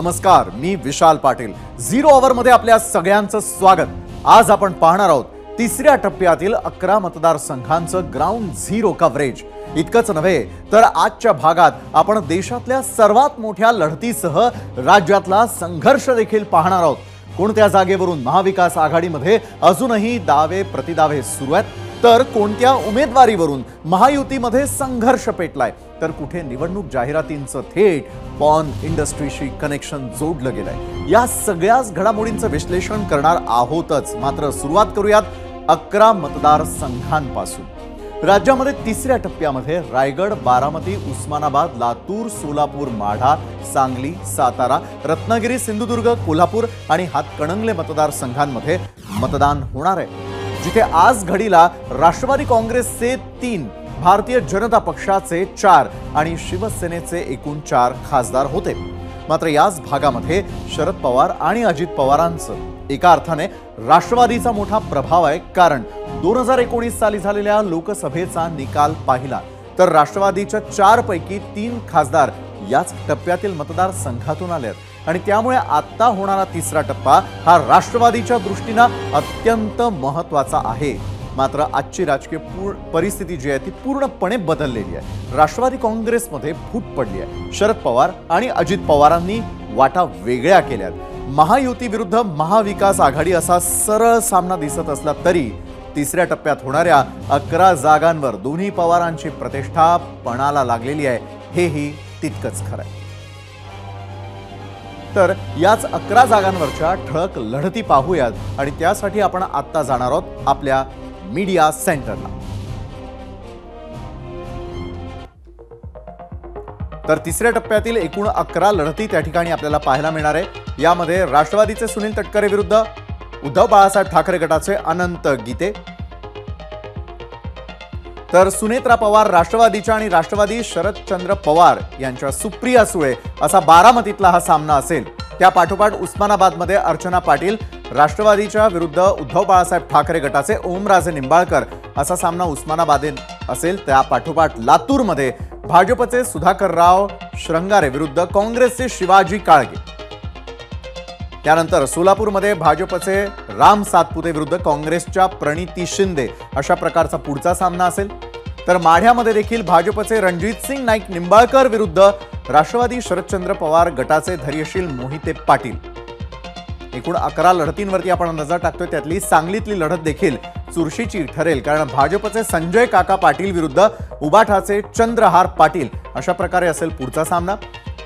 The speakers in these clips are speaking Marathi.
नमस्कार, मी विशाल पाटील। झिरो आवर मध्ये आपल्या सगळ्यांचं स्वागत। आज आपण पाहणार आहोत तिसऱ्या टप्प्यातील 11 मतदारसंघांचं ग्राउंड झिरो कव्हरेज। इतकंच नव्हे तर आजच्या भागात आपण देशातल्या सर्वात मोठ्या लढतीसह राज्यातला संघर्ष देखील पाहणार आहोत। कोणत्या जागेवरून महाविकास आघाडीमध्ये अजूनही दावे प्रतिदावे सुरू आहेत, तर कोणत्या उमेदवारीवरून महायुतीमध्ये संघर्ष पेटलाय, तर कुठे निवडणूक जाहिरातींचं थेट पॉन इंडस्ट्रीशी कनेक्शन जोडलं गेलंय। या सगळ्याच घडामोडींचं विश्लेषण करणार आहोतच। मात्र सुरुवात करूयात 11 मतदारसंघांपासून। राज्यामध्ये तिसऱ्या टप्प्यामध्ये रायगड, बारामती, उस्मानाबाद, लातूर, सोलापूर, माढा, सांगली, सातारा, रत्नागिरी, सिंधुदुर्ग, कोल्हापूर आणि हातकणंगले मतदारसंघांमध्ये मतदान होणार आहे, जिथे आज घडीला राष्ट्रवादी काँग्रेसचे 3, भारतीय जनता पक्षाचे 4 आणि शिवसेनेचे एकूण 4 खासदार होते। मात्र याच भागामध्ये शरद पवार आणि अजित पवारांचं एका अर्थाने राष्ट्रवादीचा मोठा प्रभाव आहे। कारण 2019 साली झालेल्या लोकसभेचा निकाल पाहिला तर राष्ट्रवादीच्या 4 पैकी 3 खासदार याच टप्प्यातील मतदारसंघातून आले आहेत आणि त्यामुळे आता होणारा तिसरा टप्पा हा राष्ट्रवादीच्या दृष्टीने अत्यंत महत्त्वाचा आहे। मात्र आजची राजकीय परिस्थिती जी आहे ती पूर्णपणे बदललेली आहे। राष्ट्रवादी काँग्रेसमध्ये फूट पडली आहे। शरद पवार आणि अजित पवारांनी वाटा वेगळ्या केल्यात। महायुती विरुद्ध महाविकास आघाडी असा सरळ सामना दिसत असला तरी तिसऱ्या टप्प्यात होणाऱ्या 11 जागांवर दोन्ही पवारांची प्रतिष्ठा पणाला लागलेली आहे, हेही तितकंच खरं आहे। तर याच 11 जागांवरच्या ठळक लढती पाहूयात आणि त्यासाठी आपण आता जाणार आहोत आपल्या मीडिया सेंटरला। तर तिसऱ्या टप्प्यातील एकूण 11 लढती त्या ठिकाणी आपल्याला पाहायला मिळणार आहे। यामध्ये राष्ट्रवादीचे सुनील तटकरे विरुद्ध उद्धव बाळासाहेब ठाकरे गटाचे अनंत गीते, तर सुनेत्रा पवार राष्ट्रवादीच्या आणि राष्ट्रवादी शरदचंद्र पवार यांच्या सुप्रिया सुळे असा बारामतीतला हा सामना असेल। त्या पाठोपाठ उस्मानाबादमध्ये अर्चना पाटील राष्ट्रवादीच्या विरुद्ध उद्धव बाळासाहेब ठाकरे गटाचे ओमराजे निंबाळकर असा सामना उस्मानाबाद असेल। त्या पाठोपाठ लातूरमध्ये भाजपचे सुधाकरराव श्रंगारे विरुद्ध काँग्रेसचे शिवाजी काळगे, त्यानंतर सोलापूरमध्ये भाजपचे राम सातपुते विरुद्ध काँग्रेसच्या प्रणिती शिंदे अशा प्रकारचा पुढचा सामना असेल। तर माढ्यामध्ये देखील भाजपचे रणजितसिंग नाईक निंबाळकर विरुद्ध राष्ट्रवादी शरदचंद्र पवार गटाचे धैर्यशील मोहिते पाटील। एकूण 11 लढतींवरती आपण नजर टाकतोय, त्यातली सांगलीतली लढत देखील चुरशीची ठरेल, कारण भाजपचे संजय काका पाटील विरुद्ध उबाठाचे चंद्रहार पाटील अशा प्रकारे असेल पुढचा सामना।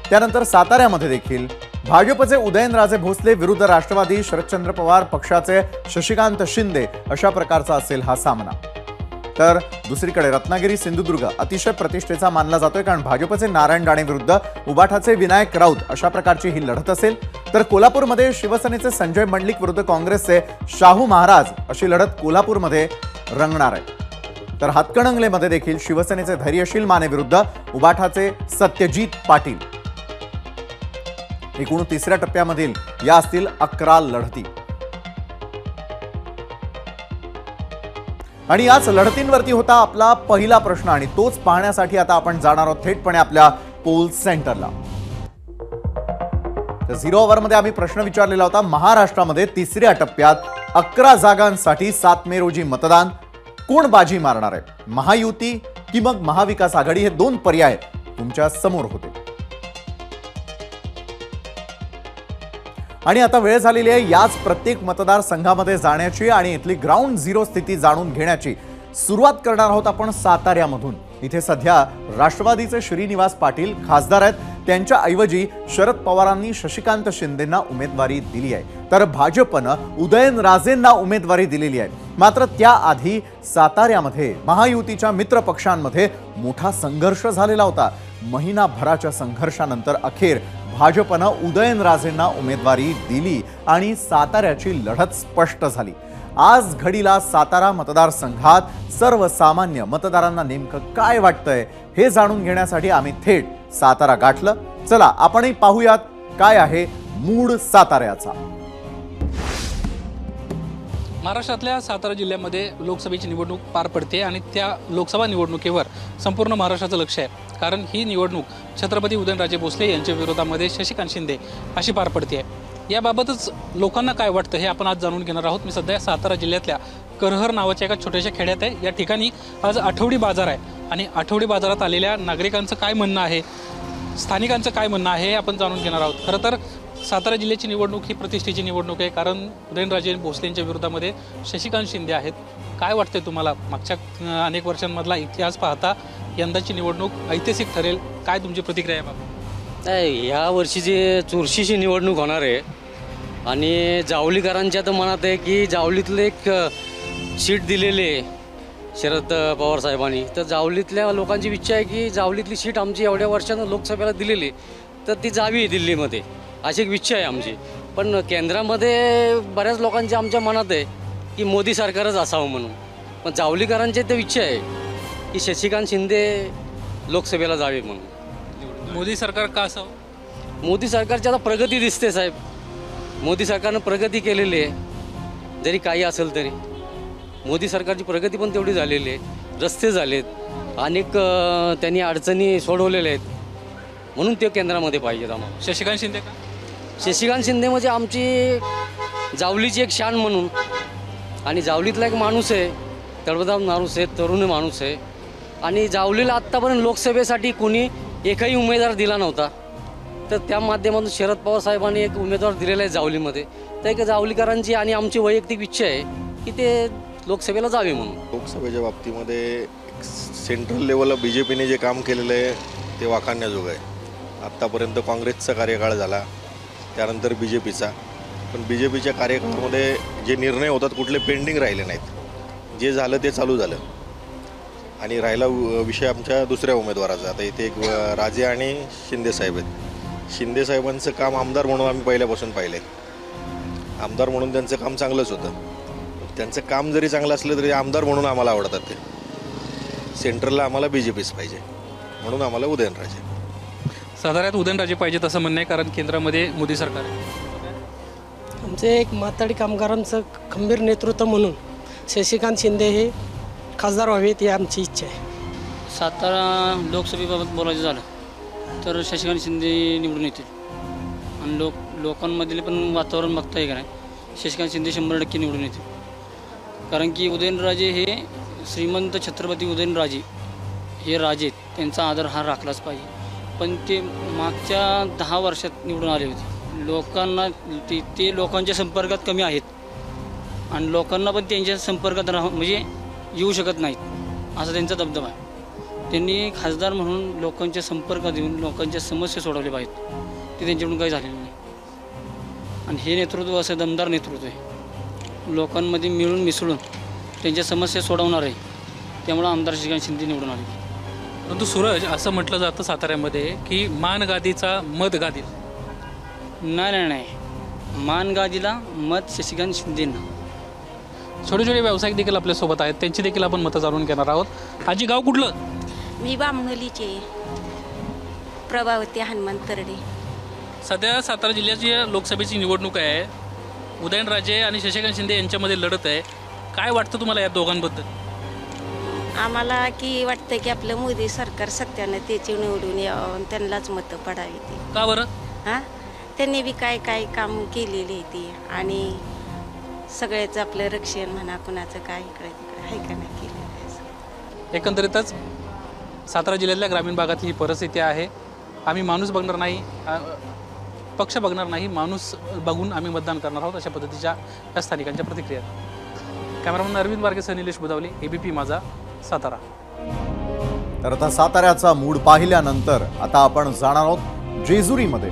त्यानंतर साताऱ्यामध्ये देखील भाजपचे उदयनराजे भोसले विरुद्ध राष्ट्रवादी शरदचंद्र पवार पक्षाचे शशिकांत शिंदे अशा प्रकारचा असेल हा सामना। तर दुसरीकडे रत्नागिरी, सिंधुदुर्ग अतिशय प्रतिष्ठेचा मानला जातोय, कारण भाजपचे नारायण राणे विरुद्ध उबाठाचे विनायक राऊत अशा प्रकारची ही लढत असेल। तर कोल्हापूरमध्ये शिवसेनेचे संजय मंडलिक विरुद्ध काँग्रेसचे शाहू महाराज अशी लढत कोल्हापूरमध्ये रंगणार आहे। तर हातकणंगलेमध्ये देखील शिवसेनेचे धैर्यशील माने विरुद्ध उबाठाचे सत्यजित पाटील। एकूण तिसऱ्या टप्प्यामधील या असतील 11 लढती आणि याच लढतींवरती होता आपला पहिला प्रश्न आणि तोच पाहण्यासाठी आता आपण जाणार आहोत थेटपणे आपल्या पोल सेंटरला। तर झिरो आवर मध्ये आम्ही प्रश्न विचारलेला होता, महाराष्ट्रामध्ये तिसऱ्या टप्प्यात 11 जागांसाठी 7 मे रोजी मतदान कोण बाजी मारणार आहे, महायुती की मग महाविकास आघाडी? हे 2 पर्याय तुमच्या समोर होते आणि आता वेळ झालेली आहे याच प्रत्येक मतदारसंघामध्ये जाण्याची आणि इथली ग्राउंड झिरो स्थिती जाणून घेण्याची। सुरुवात करणार आहोत आपण साताऱ्यामधून। इथे सध्या राष्ट्रवादीचे श्रीनिवास पाटील खासदार आहेत, त्यांच्या ऐवजी शरद पवारांनी शशिकांत शिंदेंना उमेदवारी दिली आहे, तर भाजपनं उदयनराजेंना उमेदवारी दिलेली आहे। मात्र त्याआधी साताऱ्यामध्ये महायुतीच्या मित्र पक्षांमध्ये मोठा संघर्ष झालेला होता। महिनाभराच्या संघर्षानंतर अखेर भाजपनं उदयनराजेंना उमेदवारी दिली आणि साताऱ्याची लढत स्पष्ट झाली। आज घडीला सातारा मतदारसंघात सर्वसामान्य मतदारांना नेमकं काय वाटतंय हे जाणून घेण्यासाठी आम्ही थेट सातारा गाठलं। चला आपणही पाहूयात काय आहे मूड साताऱ्याचा। महाराष्ट्रातल्या सातारा जिल्ह्यामध्ये लोकसभेची निवडणूक पार पडते आणि त्या लोकसभा निवडणुकीवर संपूर्ण महाराष्ट्राचं लक्ष आहे। कारण ही निवडणूक छत्रपती उदयनराजे भोसले यांच्या विरोधामध्ये शशिकांत शिंदे अशी पार पडते आहे। याबाबतच लोकांना काय वाटतं हे आपण आज जाणून घेणार आहोत। मी सध्या सातारा जिल्ह्यातल्या करहर नावाच्या एका छोट्याशा खेड्यात आहे। या ठिकाणी आज आठवडी बाजार आहे आणि आठवडी बाजारात आलेल्या नागरिकांचं काय म्हणणं आहे, स्थानिकांचं काय म्हणणं आहे हे आपण जाणून घेणार आहोत। खरं तर सातारा जिल्ह्याची निवडणूक ही प्रतिष्ठेची निवडणूक आहे, कारण उदयनराजे भोसलेंच्या विरोधामध्ये शशिकांत शिंदे आहेत। काय वाटते तुम्हाला, मागच्या अनेक वर्षांमधला इतिहास पाहता यंदाची निवडणूक ऐतिहासिक ठरेल, काय तुमची प्रतिक्रिया आहे बाबा? या वर्षीची चुरशीची निवडणूक होणार आहे आणि जावलीकरांच्या तर मनात आहे की जावलीतलं एक सीट दिलेली आहे शरद पवार साहेबांनी, तर जावलीतल्या लोकांची इच्छा आहे की जावलीतली सीट आमची एवढ्या वर्षानं लोकसभेला दिलेली तर ती जावी दिल्लीमध्ये, अशी एक इच्छा आहे आमची। पण केंद्रामध्ये बऱ्याच लोकांची आमच्या मनात आहे की मोदी सरकारच असावं म्हणून, पण जावलीकरांची तर इच्छा आहे की शशिकांत शिंदे लोकसभेला जावे म्हणून। मोदी सरकार का असावं? मोदी सरकारची आता प्रगती दिसते साहेब, मोदी सरकारनं प्रगती केलेली आहे, जरी काही असेल तरी मोदी सरकारची प्रगती पण तेवढी झालेली आहे। रस्ते झालेत, अनेक त्यांनी अडचणी सोडवलेल्या आहेत, म्हणून ते केंद्रामध्ये पाहिजेत आम्हाला। शशिकांत शिंदे का? शशिकांत शिंदे म्हणजे आमची जावलीची एक शान म्हणून, आणि जावलीतला एक माणूस आहे, तळपदार माणूस आहे, तरुण माणूस आहे, आणि जावलीला आत्तापर्यंत लोकसभेसाठी कोणी एकही उमेदवार दिला नव्हता, तर त्या माध्यमातून शरद पवार साहेबांनी एक उमेदवार दिलेला आहे जावलीमध्ये। तर एक जावलीकरांची आणि आमची वैयक्तिक इच्छा आहे की ते लोकसभेला जावे म्हणून। लोकसभेच्या बाबतीमध्ये सेंट्रल लेवलला BJPने जे काम केलेलं आहे ते वाखाणण्याजोगं आहे। आत्तापर्यंत काँग्रेसचा कार्यकाळ झाला, त्यानंतर BJPचा, पण BJPच्या कार्यकाळामध्ये जे निर्णय होतात कुठले पेंडिंग राहिले नाहीत, जे झालं ते चालू झालं। आणि राहिला विषय आमच्या दुसऱ्या उमेदवाराचा, आता इथे एक राजे आणि शिंदे साहेब आहेत। शिंदे साहेबांचं काम आमदार म्हणून आम्ही पहिल्यापासून पाहिलं आहे, आमदार म्हणून त्यांचं काम चांगलंच होतं। त्यांचं काम जरी चांगलं असलं तरी आमदार म्हणून आम्हाला आवडतात ते। सेंट्रलला आम्हाला BJPच पाहिजे, म्हणून आम्हाला उदयनराजे। साताऱ्यात उदयनराजे पाहिजेत असं म्हणणं आहे, कारण केंद्रामध्ये मोदी सरकार आहे। आमचे एक माथाडी कामगारांचं खंबीर नेतृत्व म्हणून शशिकांत शिंदे हे खासदार व्हावेत ही आमची इच्छा आहे। सातारा लोकसभेबाबत बोलायचं झालं तर शशिकांत शिंदे निवडून येतील, आणि लोकांमधले पण वातावरण बघता आहे का नाही, शशिकांत शिंदे 100% निवडून येतील। कारण की उदयनराजे हे श्रीमंत छत्रपती उदयनराजे हे राजे, त्यांचा आदर हा राखलाच पाहिजे। पण ते मागच्या 10 वर्षात निवडून आले होते, लोकांना ते लोकांच्या संपर्कात कमी आहेत, आणि लोकांना पण त्यांच्या संपर्कात म्हणजे येऊ शकत नाहीत, असा त्यांचा दबदबा आहे। त्यांनी खासदार म्हणून लोकांच्या संपर्कात येऊन लोकांच्या समस्या सोडवल्या पाहिजेत, ते त्यांच्याकडून काही झालेलं नाही। आणि हे नेतृत्व असं दमदार नेतृत्व आहे, लोकांमध्ये मिळून मिसळून त्यांच्या समस्या सोडवणार आहे, त्यामुळं आमदार शशिकांत शिंदे निवडून आले। परंतु सूरज, असं म्हटलं जातं साताऱ्यामध्ये की मानगादीचा मत गादील। नाही, मानगादीला मत शशिकांत शिंदेंना। छोटे छोटे व्यावसायिक देखील आपल्यासोबत आहेत, त्यांची देखील आपण मतं जाणून घेणार आहोत। आजी, गाव कुठलं? मी बामणोलीचे प्रभावती हनुमंत तरडे। सध्या सातारा जिल्ह्याची लोकसभेची निवडणूक आहे, उदयनराजे आणि शशिकांत शिंदे यांच्यामध्ये लढत आहे। काय वाटतं तुम्हाला या दोघांबद्दल? आम्हाला की वाटतं की आपलं मोदी सरकार सत्यानं त्याची निवडून यावं, त्यांनाच मतं पडावी ती। का बरं? हां, त्यांनी बी काय काय काम केलेली आहे ती, आणि सगळ्याचं आपलं रक्षण म्हणा, कुणाचं काय इकडे तिकडे आहे का नाही केलेलं आहे। एकंदरीतच सातारा जिल्ह्यातल्या ग्रामीण भागातली ही परिस्थिती आहे। आम्ही माणूस बघणार नाही, पक्ष बघणार नाही, माणूस बघून आम्ही मतदान करणार आहोत, अशा पद्धतीच्या या स्थानिकांच्या प्रतिक्रिया। कॅमेरामन अरविंद वारकेसह निलेश बुधावले, ABP माझा, सातारा। तर आता साताऱ्याचा मूड पाहिल्यानंतर आता आपण जाणार आहोत जेजुरीमध्ये।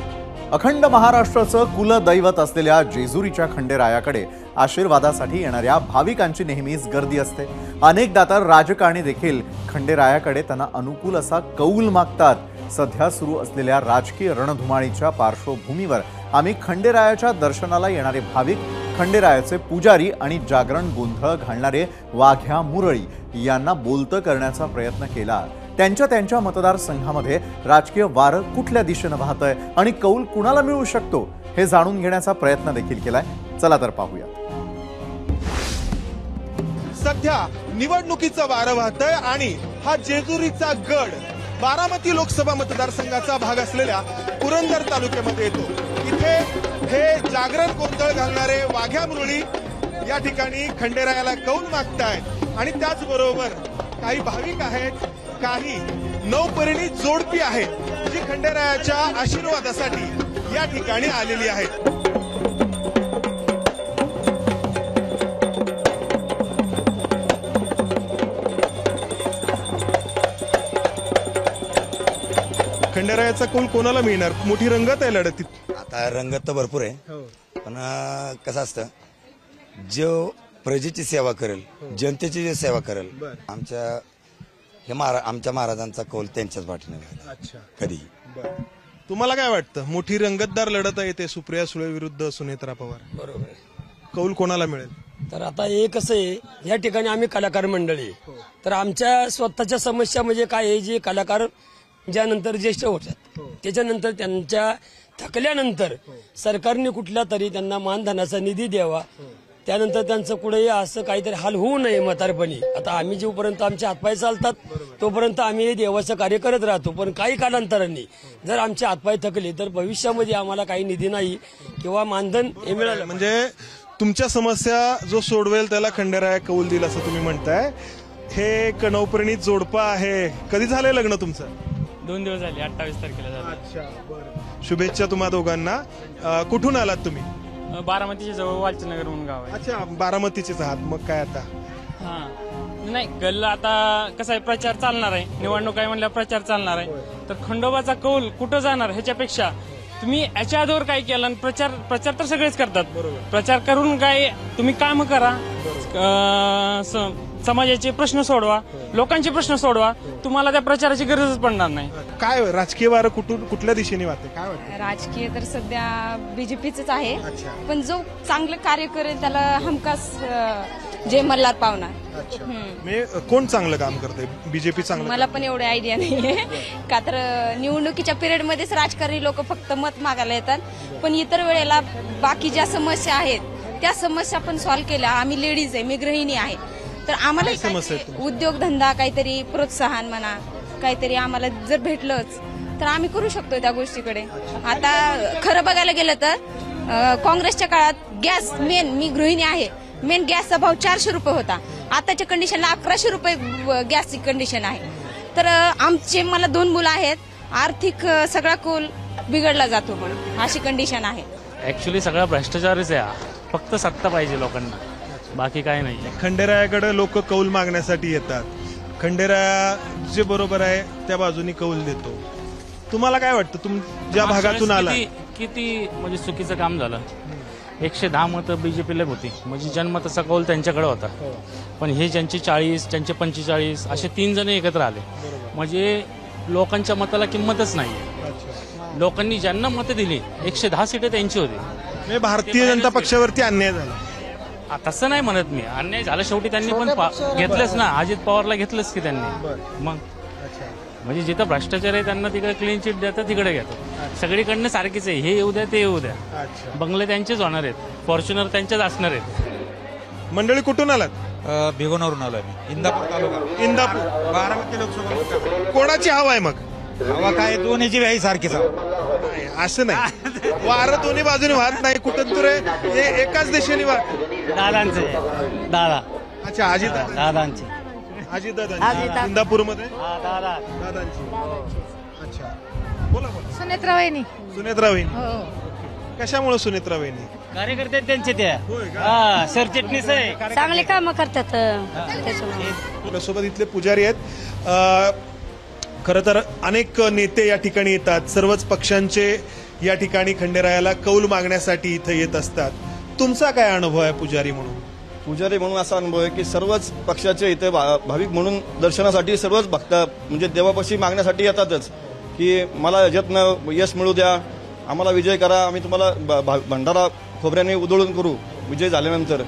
अखंड महाराष्ट्राचं कुलदैवत असलेल्या जेजुरीच्या खंडेरायाकडे आशीर्वादासाठी येणाऱ्या भाविकांची नेहमीच गर्दी असते। अनेकदा तर राजकारणी देखील खंडेरायाकडे त्यांना अनुकूल असा कौल मागतात। सध्या सुरू असलेल्या राजकीय रणधुमाळीच्या पार्श्वभूमीवर आम्ही खंडेरायाच्या दर्शनाला येणारे भाविक, खंडेरायाचे पुजारी आणि जागरण गोंधळ घालणारे वाघ्या मुरळी यांना बोलतं करण्याचा प्रयत्न केला। त्यांच्या मतदारसंघामध्ये राजकीय वारं कुठल्या दिशेने वाहतंय आणि कौल कुणाला मिळू शकतो हे जाणून घेण्याचा प्रयत्न देखील केलाय। चला तर पाहूया। सध्या निवडणुकीचं वारं वाहतंय आणि हा जेजुरीचा गड बारामती लोकसभा मतदारसंघाचा भाग असलेल्या पुरंदर तालुक्यामध्ये येतो. इथे हे जागरण गोंधळ घालणारे वाघ्या मुरळी या ठिकाणी खंडेरायाला कौल मागतायत आणि त्याचबरोबर काही भाविक आहेत, काही नवपरिणी जोडपी आहेत जी खंडेरायाच्या आशीर्वादासाठी या ठिकाणी आलेली आहेत. खंडेरायाचा कौल कोणाला मिळणार? मोठी रंगत आहे लढतीत. आता रंगत तर भरपूर आहे, पण कसं असतं, जो प्रजेची सेवा करेल, जनतेची जी सेवा करेल, आमच्या महाराजांचा कौल त्यांच्याच पाठीने. अच्छा, कधी तुम्हाला काय वाटतं? मोठी रंगतदार लढत आहे ते सुप्रिया सुळे विरुद्ध सुनेत्रा पवार. बरोबर. कौल कोणाला मिळेल? तर आता हे कसं आहे, या ठिकाणी आम्ही कलाकार मंडळी, तर आमच्या स्वतःच्या समस्या म्हणजे काय आहे, जे कलाकार ज्यानंतर ज्येष्ठ होतात त्याच्यानंतर त्यांच्या थकल्यानंतर सरकारने कुठल्या तरी त्यांना मानधनाचा निधी द्यावा, त्यानंतर त्यांचं कुठेही असं काहीतरी हाल होऊ नये म्हातारपणी. आता आम्ही जोपर्यंत आमचे हातपाय चालतात तोपर्यंत आम्ही देवाचं कार्य करत राहतो, पण काही कालांतराने जर आमचे हातपाय थकले तर भविष्यामध्ये आम्हाला काही निधी नाही किंवा मानधन हे मिळालं. म्हणजे तुमच्या समस्या जो सोडवेल त्याला खंडेराया कौल देईल असं तुम्ही म्हणताय. हे एक नवपरिणीत जोडपं आहे. कधी झालंय लग्न तुमचं? 2 दिवस झाले, 28 तारखेला झालं. अच्छा, बरं. शुभेच्छा तुम्हा दोघांना. कुठून आलात तुम्ही? बारामतीच्या जवळ वालचनगर म्हणून गाव आहे. अच्छा, बारामतीचेच आहात. मग काय आता? हा नाही, गल्ला आता कसं आहे, प्रचार चालणार आहे, निवडणूक आहे म्हणल्यावर प्रचार चालणार आहे. तर खंडोबाचा कौल कुठं जाणार ह्याच्यापेक्षा तुम्ही याच्या आधीवर काय केलं, आणि प्रचार तर सगळेच करतात. प्रचार करून काय तुम्ही काम करा, समाजाचे प्रश्न सोडवा, लोकांचे प्रश्न सोडवा, तुम्हाला त्या प्रचाराची गरजच पडणार नाही. काय राजकीय वारं कुठल्या दिशेने वाहते? काय वाटतं? राजकीय तर सध्या बीजेपीच आहे, पण जो चांगलं कार्य करेल त्याला हमखास जय मल्हार पावणार. कोण चांगलं काम करते? बीजेपी चांगलं? मला पण एवढी आयडिया नाहीये, का तर निवडणुकीच्या पिरियड मध्येच राजकारणी लोक फक्त मत मागायला येतात, पण इतर वेळेला बाकी ज्या समस्या आहेत त्या समस्या पण सॉल्व्ह केल्या. आम्ही लेडीज आहे, मी गृहिणी आहे, तर आम्हाला उद्योगधंदा काहीतरी प्रोत्साहन म्हणा, काहीतरी आम्हाला जर भेटलंच तर आम्ही करू शकतो त्या गोष्टीकडे. आता खरं बघायला गेलं तर काँग्रेसच्या काळात गॅस मेन, मी गृहिणी आहे, मेन गॅसचा भाव 400 रुपये होता. आताच्या कंडिशनला 1100 रुपये गॅसची कंडिशन आहे. तर मला 2 मुलं आहेत, आर्थिक सगळा कौल बिघडला जातो म्हणून अशी कंडिशन आहे. ऍक्च्युली सगळा भ्रष्टाचारच आहे, फक्त सत्ता पाहिजे लोकांना, बाकी काय नाही. खंडेरायाकडे लोक कौल मागण्यासाठी येतात. खंडेराया जे बरोबर आहे त्या बाजूनी कौल देतो. तुम्हाला काय वाटतं? ज्या भागातून आला, किती म्हणजे चुकीचं काम झालं. 110 मतं बीजेपीला होती, म्हणजे जन्मतसा कौल त्यांच्याकडे होता. पण हे ज्यांचे 40, त्यांचे 45 असे 3 जण एकत्र आले, म्हणजे लोकांच्या मताला किंमतच नाही. लोकांनी ज्यांना मतं दिली 110 सीटं त्यांची होती. भारतीय जनता पक्षावरती अन्याय झाला तसं नाही म्हणत मी, अन्याय झाला शेवटी त्यांनी पण घेतलंच ना, अजित पवारला घेतलंच की त्यांनी. मग म्हणजे जिथं भ्रष्टाचार आहे त्यांना तिकडे क्लीन चिट देतात, तिकडे घेतात. सगळीकडनं सारखीच आहे, हे येऊ द्या ते येऊ द्या. बंगले त्यांचेच होणार आहेत, फॉर्च्युनर त्यांच्याच असणार आहेत. मंडळी कुठून आलात? भिगवणावरून आलोय मी. इंदापूर तालुका, इंदापूर, बारामती लोकसभा. कोणाची हवा आहे मग? हवा काय दोन्हीची व्याही सारखीच. असं नाही, वारं दोन्ही बाजूने वाहत नाही, कुठंतरी एकाच दिशेने वाहत. दादांचे दादा. अच्छा, दादांचे अजितदादा इंदापूरमध्ये दादांची. अच्छा, बोला. सुनेत्रा वहिनी. सुनेत्रा वहिनी. कशामुळे सुनेत्रा वहिनी? कार्यकर्ते त्यांचे त्या सरचिटणीस आहे, चांगले काम करतात. आपल्यासोबत इथले पुजारी आहेत. खरं तर अनेक नेते या ठिकाणी येतात, सर्वच पक्षांचे या ठिकाणी खंडेरायाला कौल मागण्यासाठी इथे येत असतात. तुमचा काय अनुभव आहे पुजारी म्हणून? पुजारी म्हणून असा अनुभव आहे की सर्वच पक्षाचे इथे भाविक म्हणून दर्शनासाठी सर्वच भक्त म्हणजे देवापाशी मागण्यासाठी येतातच की मला याच्यातनं यश मिळू द्या, आम्हाला विजय करा, आम्ही तुम्हाला भंडारा खोबऱ्याने उधळून करू विजय झाल्यानंतर.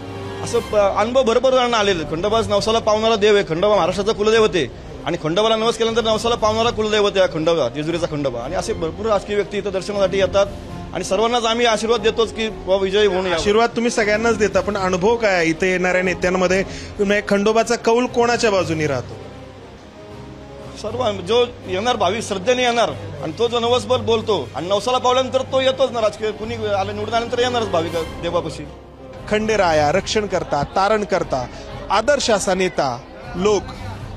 असं अनुभव भरपूर जणांना आलेले. खंडोबा नवसाला पावणारा देव आहे. खंडोबा महाराष्ट्राचा कुलदैवत आहे आणि खंडोबाला नवस केल्यानंतर नवसाला पावणारा कुलदैवत आहे खंडोबा, जेजुरीचा खंडोबा. आणि असे भरपूर राजकीय व्यक्ती इथं दर्शनासाठी येतात आणि सर्वांनाच आम्ही आशीर्वाद देतोच की बाबा विजयी होऊन यावं. आशीर्वाद तुम्ही सगळ्यांनाच देता, पण अनुभव काय आहे इथे येणाऱ्या नेत्यांमध्ये? म्हणजे खंडोबाचा कौल कोणाच्या बाजूनी राहतो? सर्व जो येणार भाविक श्रद्धेने येणार आणि तो जो नवसभर बोलतो आणि नवसाला पावल्यानंतर तो येतोच ना. राजकीय कुणी आलं निवडून आल्यानंतर येणारच भाविक देवापाशी. खंडेराया, रक्षणकर्ता, तारणकर्ता, आदर्श असा नेता लोक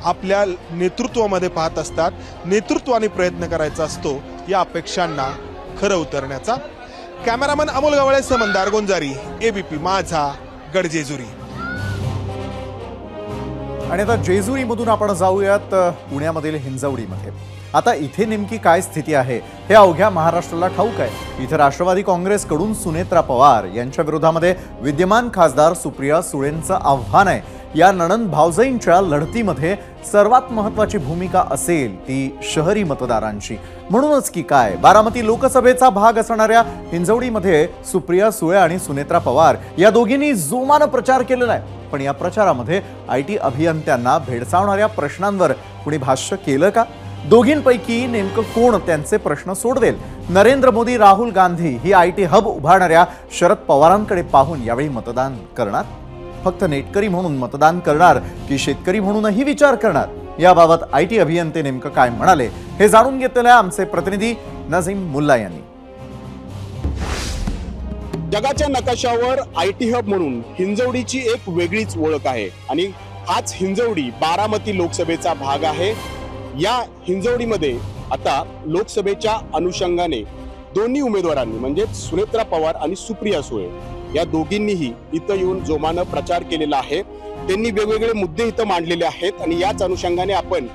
आपल्या नेतृत्वामध्ये पाहत असतात. नेतृत्वाने प्रयत्न करायचा असतो या अपेक्षांना खरं उतरण्याचा. कॅमेरामन अमोल गवळेसह मंदार गोंजारी, एबीपी माझा, गडजेजुरी. आणि आता जेजुरीमधून आपण जाऊयात पुण्यामधील हिंजवडीमध्ये. आता इथे नेमकी काय स्थिती आहे हे अवघ्या महाराष्ट्राला ठाऊक आहे. इथे राष्ट्रवादी काँग्रेसकडून सुनेत्रा पवार यांच्या विरोधामध्ये विद्यमान खासदार सुप्रिया सुळेंचं आव्हान आहे. या नणंद भावजाईंच्या लढतीमध्ये सर्वात महत्त्वाची भूमिका असेल ती शहरी मतदारांची. म्हणूनच की काय, बारामती लोकसभेचा भाग असणाऱ्या हिंजवडीमध्ये सुप्रिया सुळे आणि सुनेत्रा पवार या दोघींनी जोमानं प्रचार केलेला आहे. पण या प्रचारामध्ये IT अभियंत्यांना भेडसावणाऱ्या प्रश्नांवर कुणी भाष्य केलं का? दोघींपैकी नेमकं कोण त्यांचे प्रश्न सोडवेल? नरेंद्र मोदी, राहुल गांधी ही IT हब उभारणाऱ्या शरद पवारांकडे पाहून यावेळी मतदान करणार? फक्त नेटकरी म्हणून मतदान करणार की शेतकरी म्हणूनही विचार करणार? याबाबत IT अभियंते नेमकं काय म्हणाले हे जाणून घेतलेलं आहे आमचे प्रतिनिधी नजीम मुल्ला यांनी. जगाच्या नकाशावर IT हब म्हणून हिंजवडीची एक वेगळीच ओळख आहे आणि हाच हिंजवडी बारामती लोकसभेचा भाग आहे. या हिंजवडीमध्ये आता लोकसभेच्या अनुषंगाने दोन्ही उमेदवारांनी म्हणजे सुनेत्रा पवार आणि सुप्रिया सुळे या दोघींनीही इथं येऊन जोमानं प्रचार केलेला आहे. त्यांनी वेगवेगळे मुद्दे इथं मांडलेले आहेत आणि याच अनुषंगाने आपण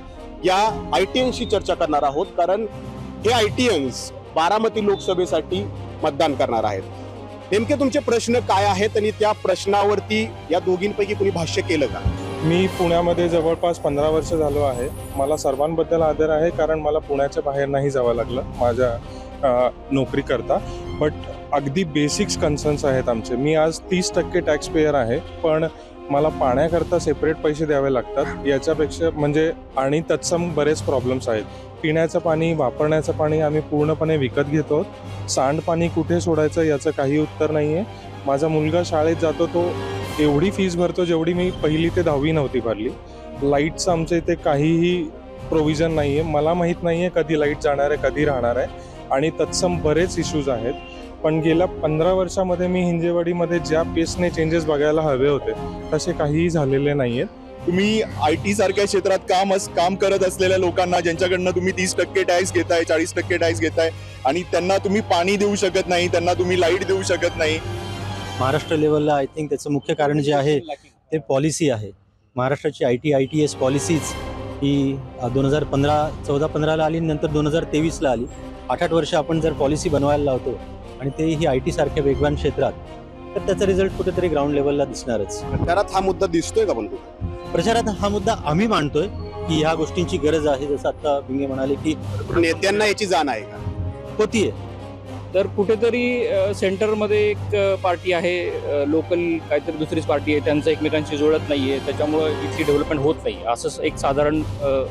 या ITNशी चर्चा करणार आहोत. कारण हे ITNs बारामती लोकसभेसाठी मतदान करणार आहेत. नेमके तुमचे प्रश्न काय आहेत आणि त्या प्रश्नावरती या दोघींपैकी कोणी भाष्य केलं का? मी पुण्यामध्ये जवळपास 15 वर्ष झालो आहे. मला सर्वांबद्दल आदर आहे कारण मला पुण्याच्या बाहेर नाही जावं लागलं माझ्या नोकरी करता. बट अगदी बेसिक्स कन्सर्न्स आहेत आमचे. मी आज 30% टॅक्स पेयर आहे, पण मला पाण्याकरता सेपरेट पैसे द्यावे लागतात. याच्यापेक्षा म्हणजे आणि तत्सम बरेच प्रॉब्लेम्स आहेत. पिण्याचं पाणी, वापरण्याचं पाणी आम्ही पूर्णपणे विकत घेतो. सांडपाणी कुठे सोडायचं याचं काही उत्तर नाही आहे. माझा मुलगा शाळेत जातो, तो एवढी फीस भरतो जेवढी मी 1ली ते 10वी नव्हती भरली. लाईटचं आमच्या इथे काहीही प्रोव्हिजन नाही आहे. मला माहीत नाही आहे कधी लाईट जाणार आहे, कधी राहणार आहे आणि तत्सम बरेच इश्यूज आहेत. पण गेल्या 15 वर्षामध्ये मी हिंजेवाडीमध्ये ज्या पेसने चेंजेस बघायला हवे होते तसे काहीही झालेले नाही आहेत. तुम्ही IT सारख्या क्षेत्रात काम करत असलेल्या लोकांना ज्यांच्याकडनं तुम्ही 30% टॅक्स घेताय, 40% टॅक्स घेताय आणि त्यांना तुम्ही पाणी देऊ शकत नाही, त्यांना तुम्ही लाईट देऊ शकत नाही. महाराष्ट्र लेवलला आय थिंक त्याचं मुख्य कारण जे आहे ते पॉलिसी आहे. महाराष्ट्राची ITS पॉलिसीज ही 2014-15ला आली, नंतर 2023ला आली. 8 वर्ष आपण जर पॉलिसी बनवायला लावतो आणि तेही IT सारख्या वेगवान क्षेत्रात, तर त्याचा रिझल्ट कुठेतरी ग्राउंड लेवलला दिसणारच. प्रचारात हा मुद्दा दिसतोय का? पण प्रचारात हा मुद्दा आम्ही मांडतोय की ह्या गोष्टींची गरज आहे. जसं आता भिंगे म्हणाले की नेत्यांना याची जाण आहे का? होतीये. तर कुठेतरी सेंटरमध्ये एक पार्टी आहे, लोकल काहीतरी दुसरीच पार्टी आहे, त्यांचं एकमेकांशी जुळत नाही आहे, त्याच्यामुळं इतकी डेव्हलपमेंट होत नाही, असंच एक साधारण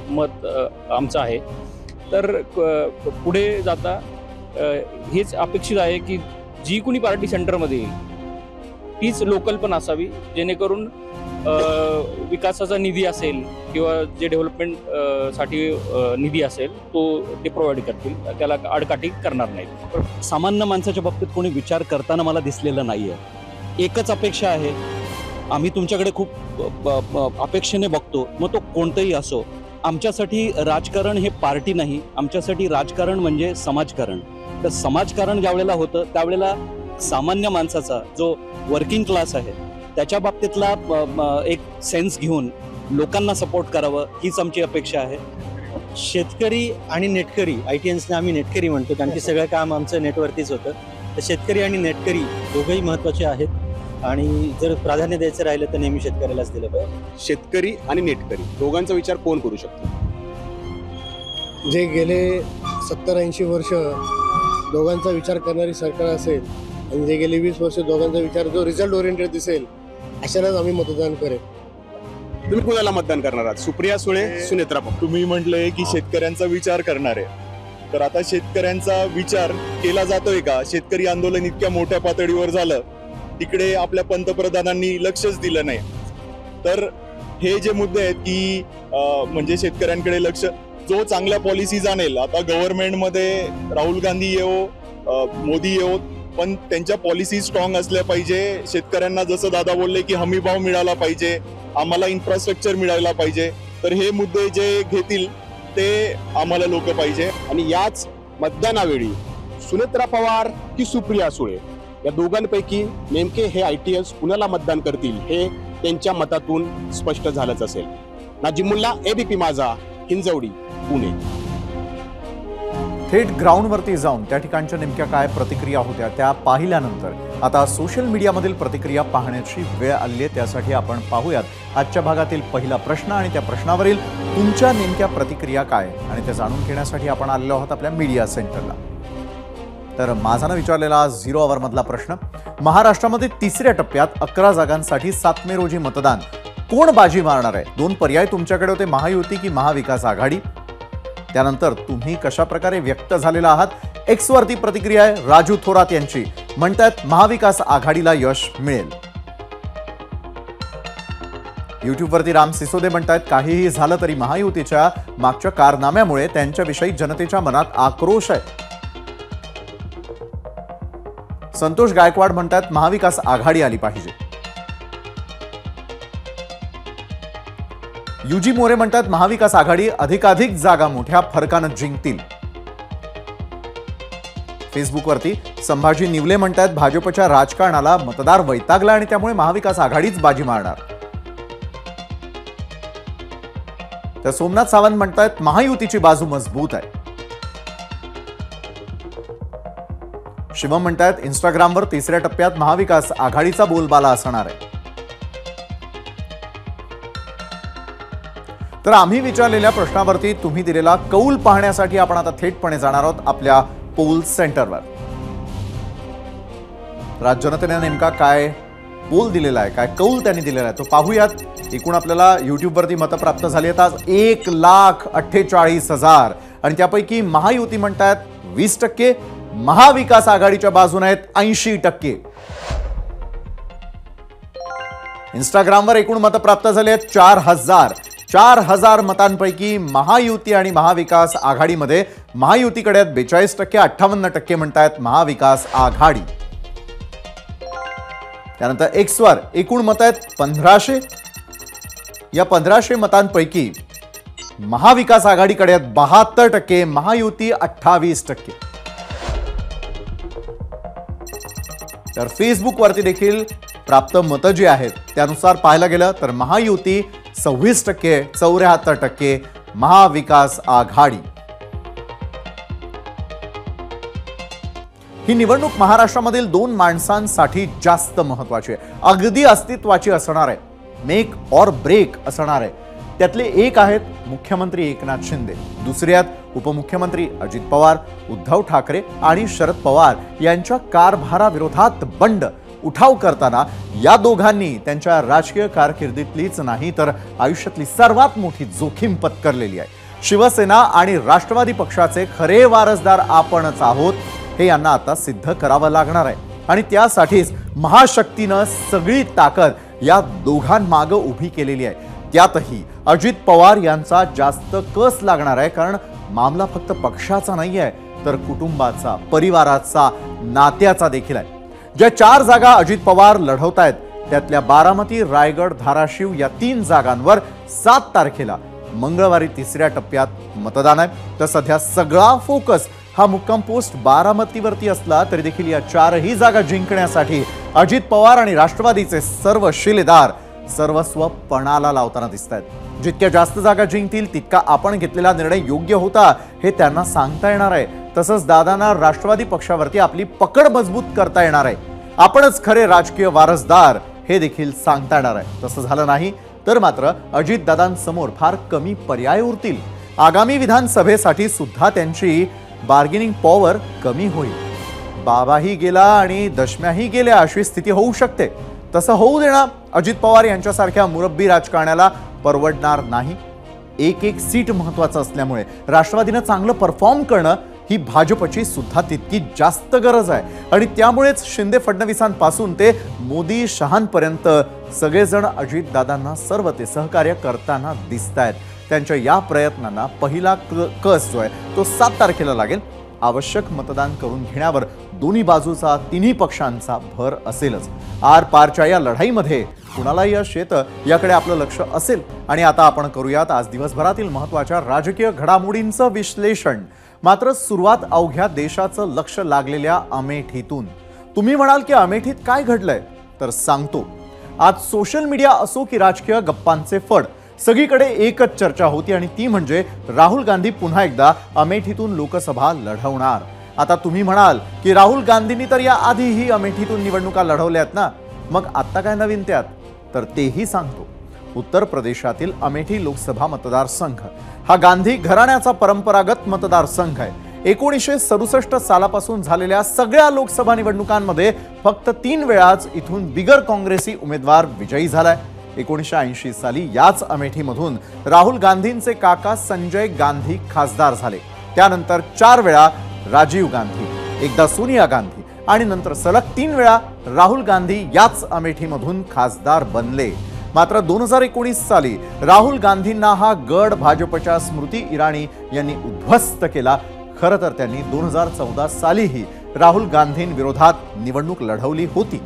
मत आमचं आहे. तर पुढे जाता हेच अपेक्षित आहे की जी कुणी पार्टी सेंटरमध्ये येईल तीच लोकल पण असावी, जेणेकरून विकासाचा निधी असेल किंवा जे डेव्हलपमेंट साठी निधी असेल तो ते प्रोव्हाइड करतील, त्याला आडकाठी करणार नाहीत. सामान्य माणसाच्या बाबतीत कोणी विचार करताना मला दिसलेलं नाही आहे. एकच अपेक्षा आहे, आम्ही तुमच्याकडे खूप अपेक्षेने बघतो, मग तो कोणतंही असो. आमच्यासाठी राजकारण हे पार्टी नाही, आमच्यासाठी राजकारण म्हणजे समाजकारण. तर समाजकारण ज्यावेळेला होतं त्यावेळेला सामान्य माणसाचा जो वर्किंग क्लास आहे त्याच्या बाबतीतला एक सेन्स घेऊन लोकांना सपोर्ट करावं हीच आमची अपेक्षा आहे. शेतकरी आणि नेटकरी, ITNsने आम्ही नेटकरी म्हणतो कारण की सगळं काम आमचं नेटवरतीच होतं. तर शेतकरी आणि नेटकरी दोघंही महत्त्वाचे आहेत आणि जर प्राधान्य द्यायचं राहिलं तर नेहमी शेतकऱ्यालाच दिलं पाहिजे. शेतकरी आणि नेटकरी दोघांचा विचार कोण करू शकतो? जे गेले 70-80 वर्ष दोघांचा विचार करणारी सरकार असेल आणि जे गेले 20 वर्ष दोघांचा विचार जो रिझल्ट ओरिएंटेड दिसेल अशालाच आम्ही मतदान करेल. तुम्ही कोणाला मतदान करणार आहात? सुप्रिया सुळे, सुनेत्रा पवार. तुम्ही म्हटलंय की शेतकऱ्यांचा विचार करणार आहे, तर आता शेतकऱ्यांचा विचार केला जातोय का? शेतकरी आंदोलन इतक्या मोठ्या पातळीवर झालं, तिकडे आपल्या पंतप्रधानांनी लक्षच दिलं नाही. तर हे जे मुद्दे आहेत की म्हणजे शेतकऱ्यांकडे लक्ष, जो चांगल्या पॉलिसीज आणेल, आता गव्हर्नमेंटमध्ये राहुल गांधी येवो, मोदी येवो, पण त्यांच्या पॉलिसी स्ट्रॉंग असल्या पाहिजे. शेतकऱ्यांना जसं दादा बोलले की हमी भाव मिळाला पाहिजे, आम्हाला इन्फ्रास्ट्रक्चर मिळायला पाहिजे. तर हे मुद्दे जे घेतील ते आम्हाला लोक पाहिजे. आणि याच मतदानावेळी सुनेत्रा पवार की सुप्रिया सुळे या दोघांपैकी नेमके हे ITS कुणाला मतदान करतील हे त्यांच्या मतातून स्पष्ट झालंच असेल. नाजिमुल्ला, ABP माझा, हिंजवडी, पुणे. थेट ग्राउंडवरती जाऊन त्या ठिकाणच्या नेमक्या काय प्रतिक्रिया होत्या त्या पाहिल्यानंतर आता सोशल मीडियामधील प्रतिक्रिया पाहण्याची वेळ आली आहे. त्यासाठी आपण पाहूयात आजच्या भागातील पहिला प्रश्न आणि त्या प्रश्नावरील तुमच्या नेमक्या प्रतिक्रिया काय आणि ते जाणून घेण्यासाठी आपण आलेलो आहोत आपल्या मीडिया सेंटरला. तर माझानं विचारलेला 0 आवर मधला प्रश्न, महाराष्ट्रामध्ये तिसऱ्या टप्प्यात 11 जागांसाठी 7 मे रोजी मतदान, कोण बाजी मारणार आहे? 2 पर्याय तुमच्याकडे होते, महायुती की महाविकास आघाडी. त्यानंतर तुम्ही कशा प्रकारे व्यक्त झालेला आहात? X वरती प्रतिक्रिया आहे राजू थोरात यांची, म्हणतात महाविकास आघाडीला यश मिळेल. युट्यूबवरती राम सिसोदे म्हणतात काहीही झालं तरी महायुतीच्या मागच्या कारनाम्यामुळे त्यांच्याविषयी जनतेच्या मनात आक्रोश आहे. संतोष गायकवाड म्हणतात महाविकास आघाडी आली पाहिजे. युजी मोरे म्हणतात महाविकास आघाडी अधिकाधिक जागा मोठ्या फरकानं जिंकतील. फेसबुकवरती संभाजी निवले म्हणतात भाजपच्या राजकारणाला मतदार वैतागला आणि त्यामुळे महाविकास आघाडीच बाजी मारणार. तर सोमनाथ सावंत म्हणतात महायुतीची बाजू मजबूत आहे. शिवम म्हणतात इंस्टाग्रामवर तिसऱ्या टप्प्यात महाविकास आघाडीचा बोलबाला असणार आहे. तर आम्ही विचारलेल्या प्रश्नावरती तुम्ही दिलेला कौल पाहण्यासाठी आपण आता थेटपणे जाणार आहोत आपल्या पोल सेंटरवर. जनतेने नेमका काय पोल दिलेला आहे, काय कौल त्यांनी दिलेला आहे तो पाहूयात. एकूण आपल्याला युट्यूबवरती मतं प्राप्त झाली आहेत आज 1,48,000 आणि त्यापैकी महायुती म्हणतात 20%, महाविकास आघाडीच्या बाजूने आहेत 80%. इंस्टाग्रामवर एकूण मतं प्राप्त झाली आहेत 4,000 मतांपैकी महायुती आणि महाविकास आघाडीमध्ये महायुतीकडे आहेत 42%, 58% म्हणतायत महाविकास आघाडी. त्यानंतर X वर एकूण मत आहेत 1500, या 1500 मतांपैकी महाविकास आघाडीकडे आहेत 72%, महायुती 28%. तर फेसबुकवरती देखील प्राप्त मतं जी आहेत त्यानुसार पाहायला गेलं तर महायुती 26%, 74% महाविकास आघाडी. ही निवडणूक महाराष्ट्रामधील 2 माणसांसाठी जास्त महत्वाची आहे, अगदी अस्तित्वाची असणार आहे, मेक ऑर ब्रेक असणार आहे. त्यातले एक आहेत मुख्यमंत्री एकनाथ शिंदे, दुसरे आहेत उपमुख्यमंत्री अजित पवार. उद्धव ठाकरे आणि शरद पवार यांच्या कारभाराविरोधात बंड उठाव करताना या दोघांनी त्यांच्या राजकीय कारकिर्दीतलीच नाही तर आयुष्यातली सर्वात मोठी जोखीम पत्करलेली आहे. शिवसेना आणि राष्ट्रवादी पक्षाचे खरे वारसदार आपणच आहोत हे यांना आता सिद्ध करावं लागणार आहे आणि त्यासाठीच महाशक्तीनं सगळी ताकद या दोघांमागे उभी केलेली आहे. त्यातही अजित पवार यांचा जास्त कस लागणार आहे, कारण मामला फक्त पक्षाचा नाही आहे तर कुटुंबाचा, परिवाराचा, नात्याचा देखील आहे. ज्या 4 जागा अजित पवार लढवतायत त्यातल्या बारामती, रायगड, धाराशिव या 3 जागांवर 7 तारखेला मंगळवारी तिसऱ्या टप्प्यात मतदान आहे. तर सध्या सगळा फोकस हा मुक्काम पोस्ट बारामतीवरती असला तरी देखील या 4ही जागा जिंकण्यासाठी अजित पवार आणि राष्ट्रवादीचे सर्व शिलेदार सर्वस्व पणाला लावताना दिसत आहेत. जितक्या जास्त जागा जिंकतील तितका आपण घेतलेला निर्णय योग्य होता हे त्यांना सांगता येणार आहे. तसंच दादांना राष्ट्रवादी पक्षावरती आपली पकड मजबूत करता येणार आहे. आपणच खरे राजकीय वारसदार हे देखील सांगता येणार आहे. तसं झालं नाही तर मात्र अजितदादांसमोर फार कमी पर्याय उरतील. आगामी विधानसभेसाठी सुद्धा त्यांची बार्गेनिंग पॉवर कमी होईल. बाबाही गेला आणि दशम्याही गेल्या अशी स्थिती होऊ शकते. तसं होऊ देणं अजित पवार यांच्यासारख्या मुरब्बी राजकारण्याला परवडणार नाही. एक सीट महत्वाचं असल्यामुळे राष्ट्रवादीनं चांगलं परफॉर्म करणं ही भाजपची सुद्धा तितकी जास्त गरज आहे आणि त्यामुळेच शिंदे फडणवीसांपासून ते मोदी शहांपर्यंत सगळेजण अजितदादांना सर्व ते सहकार्य करताना दिसतायत। त्यांच्या या प्रयत्नांना पहिला कस जो आहे तो 7 तारखेला लागेल। आवश्यक मतदान करून घेण्यावर दोन्ही बाजूचा तिन्ही पक्षांचा भर असेलच। आर पारच्या या लढाईमध्ये कुणाला यश येतं याकडे आपलं लक्ष असेल। आणि आता आपण करूयात आज दिवसभरातील महत्त्वाच्या राजकीय घडामोडींचं विश्लेषण। मात्र सुरुवात अवघ्या देशाचं लक्ष लागलेल्या अमेठीतून। तुम्ही म्हणाल की अमेठीत काय घडलंय, तर सांगतो। आज सोशल मीडिया असो की राजकीय गप्पांचे फड, सगळीकडे एकच चर्चा होती आणि ती म्हणजे राहुल गांधी पुन्हा एकदा अमेठीतून लोकसभा लढवणार। आता तुम्ही म्हणाल की राहुल गांधींनी तर या आधीही अमेठीतून निवडणुका लढवल्यात ना, मग आता काय नवीन त्यात, तर तेही सांगतो। उत्तर प्रदेशातील अमेठी लोकसभा मतदारसंघ हा गांधी घराण्याचा परंपरागत मतदारसंघ आहे। 1967 सालापासून झालेल्या सगळ्या लोकसभा निवडणुकांमध्ये फक्त 3 वेळाच इथून बिगर काँग्रेसी उमेदवार विजयी झालाय। 1980 साली याच अमेठीमधून राहुल गांधींचे काका संजय गांधी खासदार झाले। त्यानंतर 4 वेळा राजीव गांधी, एकदा सोनिया गांधी आणि नंतर सलग 3 वेळा राहुल गांधी याच अमेठीमधून खासदार बनले। मात्र 2019 साली राहुल गांधींना हा गड भाजपच्या स्मृती इराणी यांनी उद्ध्वस्त केला। खरं तर त्यांनी 2014 सालीही राहुल गांधींविरोधात निवडणूक लढवली होती,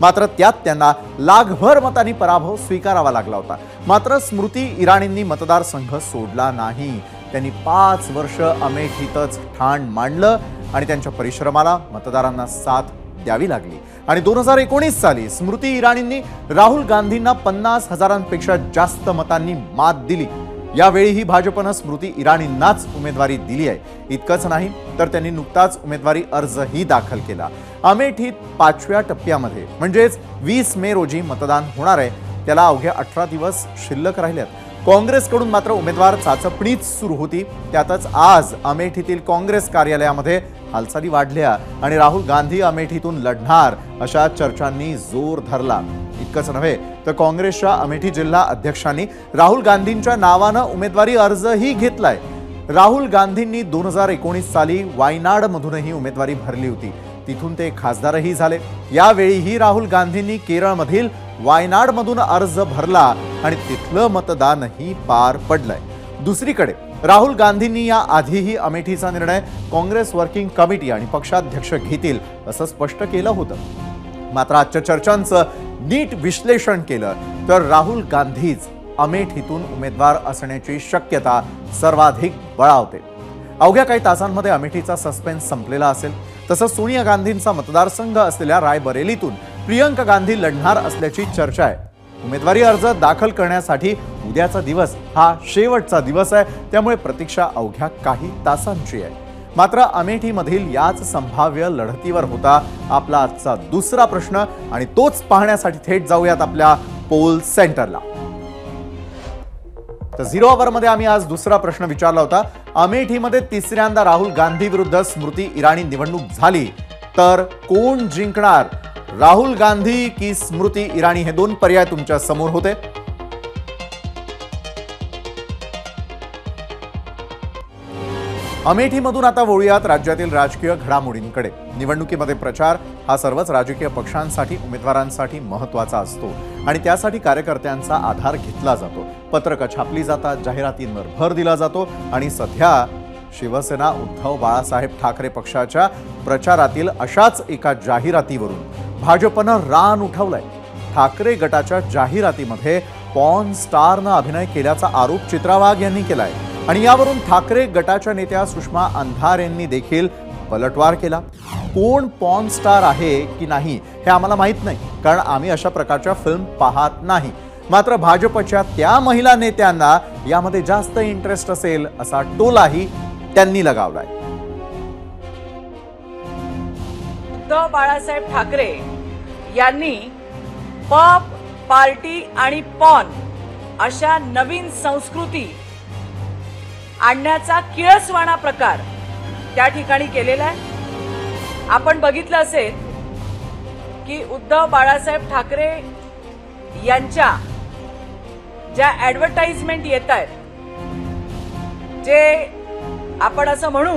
मात्र त्यात त्यांना लाखभर मतांनी पराभव स्वीकारावा लागला होता। मात्र स्मृती इराणींनी मतदारसंघ सोडला नाही। त्यांनी 5 वर्ष अमेठीतच ठाण मांडलं आणि त्यांच्या परिश्रमाला मतदारांना साथ द्यावी लागली। आणि 2019 साली स्मृती इराणींनी राहुल गांधींना 50,000पेक्षा जास्त मतांनी मात दिली। यावेळीही भाजपनं स्मृती इराणींनाच उमेदवारी दिली आहे। इतकंच नाही तर त्यांनी नुकताच उमेदवारी अर्जही दाखल केला। अमेठीत 5व्या टप्प्यामध्ये म्हणजेच 20 मे रोजी मतदान होणार आहे, त्याला अवघ्या 18 दिवस शिल्लक राहिलेत। काँग्रेसकडून मात्र उमेदवार चाचपणीच सुरू होती। त्यातच आज अमेठीतील काँग्रेस कार्यालयामध्ये हालचाली वाढल्या आणि राहुल गांधी अमेठीतून लढणार अशा चर्चांनी जोर धरला। इतकंच नव्हे तर काँग्रेसच्या अमेठी जिल्हा अध्यक्षांनी राहुल गांधींच्या नावानं उमेदवारी अर्जही घेतलाय। राहुल गांधींनी 2019 साली वायनाडमधूनही उमेदवारी भरली होती, तिथून ते खासदारही झाले। यावेळीही राहुल गांधींनी केरळमधील वायनाडमधून अर्ज भरला आणि तिथलं मतदानही पार पडलंय। दुसरीकडे राहुल गांधींनी या आधीही अमेठीचा निर्णय काँग्रेस वर्किंग कमिटी आणि पक्षाध्यक्ष घेतील असं स्पष्ट केलं होतं। मात्र आजच्या चर्चांचं नीट विश्लेषण केलं तर राहुल गांधीच अमेठीतून उमेदवार असण्याची शक्यता सर्वाधिक बळावते। अवघ्या काही तासांमध्ये अमेठीचा सस्पेन्स संपलेला असेल। तसंच सोनिया गांधींचा मतदारसंघ असलेल्या रायबरेलीतून प्रियंका गांधी लढणार असल्याची चर्चा आहे। उमेदवारी अर्ज दाखल करण्यासाठी उद्याचा दिवस हा शेवटचा दिवस आहे, त्यामुळे प्रतीक्षा अवघ्या काही तासांची आहे। मात्र अमेठीमधील याच संभाव्य लढतीवर होता आपला आजचा दुसरा प्रश्न आणि तोच पाहण्यासाठी थेट जाऊयात आपल्या पोल सेंटरला। तर 0 ओव्हरमध्ये आम्ही आज दुसरा प्रश्न विचारला होता, अमेठीमध्ये तिसऱ्यांदा राहुल गांधी विरुद्ध स्मृती इराणी निवडणूक झाली तर कोण जिंकणार, राहुल गांधी की स्मृती इराणी? हे 2 पर्याय तुमच्या समोर होते। अमेठीमधून आता वळूयात राज्यातील राजकीय घडामोडींकडे। निवडणुकीमध्ये प्रचार हा सर्वच राजकीय पक्षांसाठी उमेदवारांसाठी महत्त्वाचा असतो आणि त्यासाठी कार्यकर्त्यांचा आधार घेतला जातो। पत्रकं छापली जातात, जाहिरातींवर भर दिला जातो आणि सध्या शिवसेना उद्धव बाळासाहेब ठाकरे पक्षाच्या प्रचारातील अशाच एका जाहिरातीवरून भाजपनं रान उठवलंय। ठाकरे गटाच्या जाहिरातीमध्ये पॉर्न स्टारनं अभिनय केल्याचा आरोप चित्रा वाघ यांनी केलाय आणि यावरून ठाकरे गटाच्या नेत्या सुषमा अंधार यांनी देखील पलटवार केला। कोण पॉर्न स्टार आहे की नाही हे आम्हाला माहित नाही, कारण आम्ही अशा प्रकारच्या फिल्म पाहत नाही। मात्र भाजपच्या त्या महिला नेत्यांना यामध्ये जास्त इंटरेस्ट असेल असा टोलाही त्यांनी लगावलाय। उद्धव बाळासाहेब ठाकरे यांनी पब, पार्टी आणि पॉन अशा नवीन संस्कृती आणण्याचा किळसवाणा प्रकार त्या ठिकाणी केलेला आहे। आपण बघितलं असेल की उद्धव बाळासाहेब ठाकरे यांच्या ज्या ॲडव्हर्टाइजमेंट येत आहेत, जे आपण असं म्हणू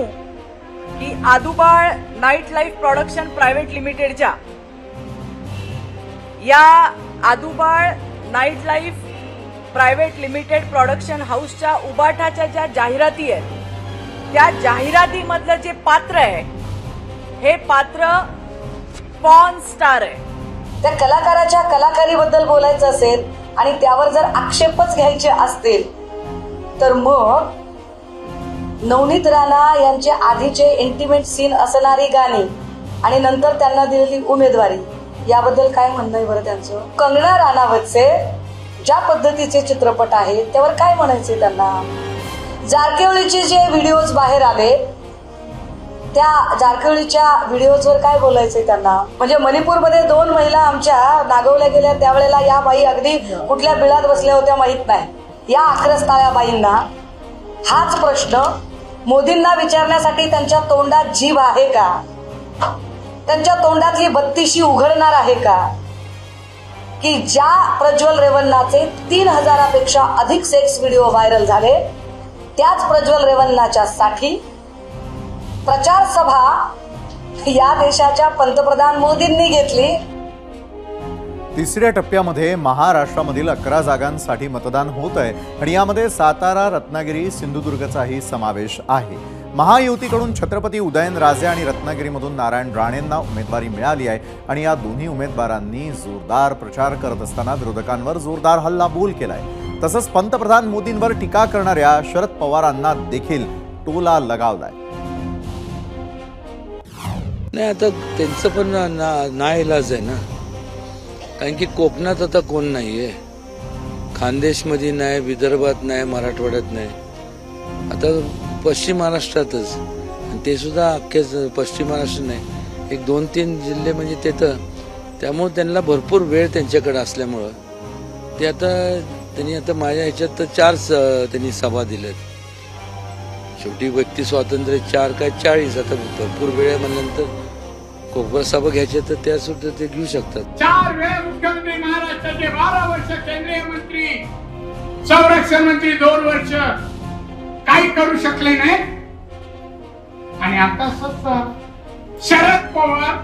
की Adubal night life production private लिमिटेडच्या या Adubal night life private limited production हाऊसच्या उबाठाच्या ज्या जाहिराती आहेत त्या जाहिरातीमधलं जे पात्र आहे हे पात्र पॉर्न स्टार आहे. त्या कलाकाराच्या कलाकारीबद्दल बोलायचं असेल आणि त्यावर जर आक्षेपच घ्यायचे असतील तर मग नवनीत राणा यांचे आधीचे इंटिमेट सीन असणारी गाणी आणि नंतर त्यांना दिलेली उमेदवारी याबद्दल काय म्हणणं आहे बरं त्यांचं? कंगना राणावतचे ज्या पद्धतीचे चित्रपट आहेत त्यावर काय म्हणायचे त्यांना? जारकिहोलीचे जे व्हिडिओज बाहेर आले त्या जारकिहोलीच्या व्हिडिओजवर काय बोलायचंय त्यांना? म्हणजे मणिपूरमध्ये 2 महिला आमच्या नागवल्या गेल्या त्यावेळेला या बाई अगदी कुठल्या बिळात बसल्या होत्या माहित नाही. या आक्रस्ताळ्या बाईंना हाच प्रश्न मोदींना विचारण्यासाठी त्यांच्या तोंडात जीभ आहे का? त्यांच्या तोंडातली बत्तीशी उघडणार आहे का? की ज्या प्रज्वल रेवन्नाचे 3000पेक्षा अधिक सेक्स व्हिडिओ व्हायरल झाले त्याच प्रज्वल रेवन्नाच्या साठी प्रचार सभा या देशाच्या पंतप्रधान मोदींनी घेतली. तिसऱ्या टप्प्यामध्ये महाराष्ट्रामधील 11 जागांसाठी मतदान होत आहे आणि यामध्ये सातारा, रत्नागिरी, सिंधुदुर्गचाही समावेश आहे. महायुतीकडून छत्रपती उदयनराजे आणि रत्नागिरीमधून नारायण राणेंना उमेदवारी मिळाली आहे आणि या दोन्ही उमेदवारांनी जोरदार प्रचार करत असताना विरोधकांवर जोरदार हल्लाबोल केलाय. तसंच पंतप्रधान मोदींवर टीका करणाऱ्या शरद पवारांना देखील टोला लगावलाय. नाही, आता त्यांचं पण नाइलाज आहे ना, कारण की कोकणात आता कोण नाहीये, खानदेशमध्ये नाही, विदर्भात नाही, मराठवाड्यात नाही, आता पश्चिम महाराष्ट्रातच, ते सुद्धा अख्खेच पश्चिम महाराष्ट्र नाही, 1-2-3 जिल्हे म्हणजे तिथं. त्यामुळे त्यांना भरपूर वेळ त्यांच्याकडे असल्यामुळं ते आता त्यांनी आता माझ्या ह्याच्यात तर 4 त्यांनी सभा दिल्यात. शेवटी व्यक्ती स्वातंत्र्य 4 काय 40, आता भरपूर वेळ म्हणल्यानंतर कोकण सभा घ्यायच्या तर त्या सुद्धा ते घेऊ शकतात. 4 वेळा मुख्यमंत्री महाराष्ट्राचे, 12 वर्ष केंद्रीय मंत्री, संरक्षण मंत्री 2 वर्ष, काही करू शकले नाही. आणि आता शरद पवार